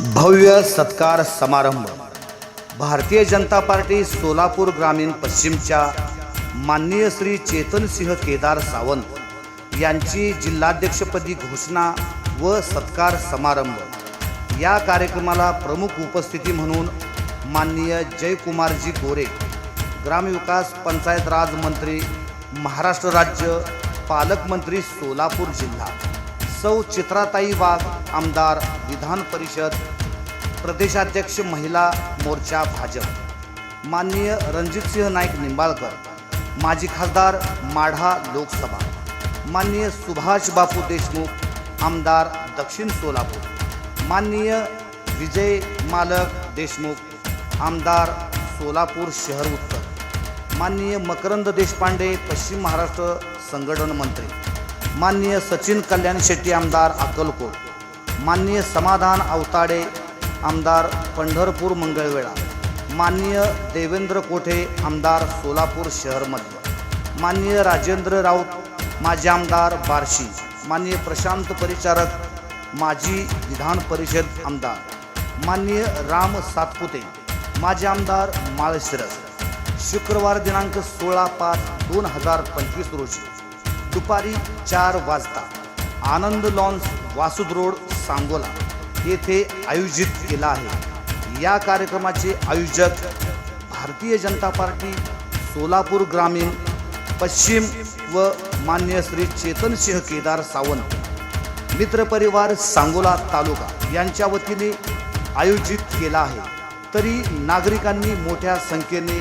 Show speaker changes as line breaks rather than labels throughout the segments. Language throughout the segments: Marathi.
भव्य सत्कार समारंभ भारतीय जनता पार्टी सोलापूर ग्रामीण पश्चिमच्या माननीय श्री चेतनसिंह केदार सावंत यांची जिल्हाध्यक्षपदी घोषणा व सत्कार समारंभ। या कार्यक्रमाला प्रमुख उपस्थिती म्हणून माननीय जयकुमारजी गोरे, ग्रामविकास पंचायत राज मंत्री, महाराष्ट्र राज्य, पालकमंत्री सोलापूर जिल्हा, सौ चित्राताई वाघ, आमदार, विधान परिषद प्रदेशाध्यक्ष महिला मोर्चा भाजप, माननीय रणजितसिंह नाईक निंबाळकर, माजी खासदार माढा लोकसभा, माननीय सुभाष बापू देशमुख, आमदार दक्षिण सोलापूर, माननीय विजय मालक देशमुख, आमदार सोलापूर शहर उत्तर, माननीय मकरंद देशपांडे, पश्चिम महाराष्ट्र संघटन मंत्री, माननीय सचिन कल्याण शेट्टी, आमदार अक्कलकोट, माननीय समाधान अवताडे, आमदार पंढरपूर मंगळवेढा, माननीय देवेंद्र कोठे, आमदार सोलापूर शहर मध्य, माननीय राजेंद्र राऊत, माजी आमदार बार्शी, माननीय प्रशांत परिचारक, माजी विधान परिषद आमदार, माननीय राम सातपुते, माजी आमदार माळशिरस। शुक्रवार दिनांक 16/5/2025 रोजी दुपारी 4 वाजता आनंद लॉन्स, वासुद रोड, सांगोला येथे आयोजित केला आहे। या कार्यक्रमाचे आयोजक भारतीय जनता पार्टी सोलापूर ग्रामीण पश्चिम व माननीय श्री चेतनसिंह केदार सावंत मित्रपरिवार सांगोला तालुका यांच्या वतीने आयोजित केला आहे। तरी नागरिकांनी मोठ्या संख्येने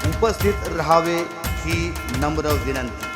उपस्थित राहावे ही नम्र विनंती।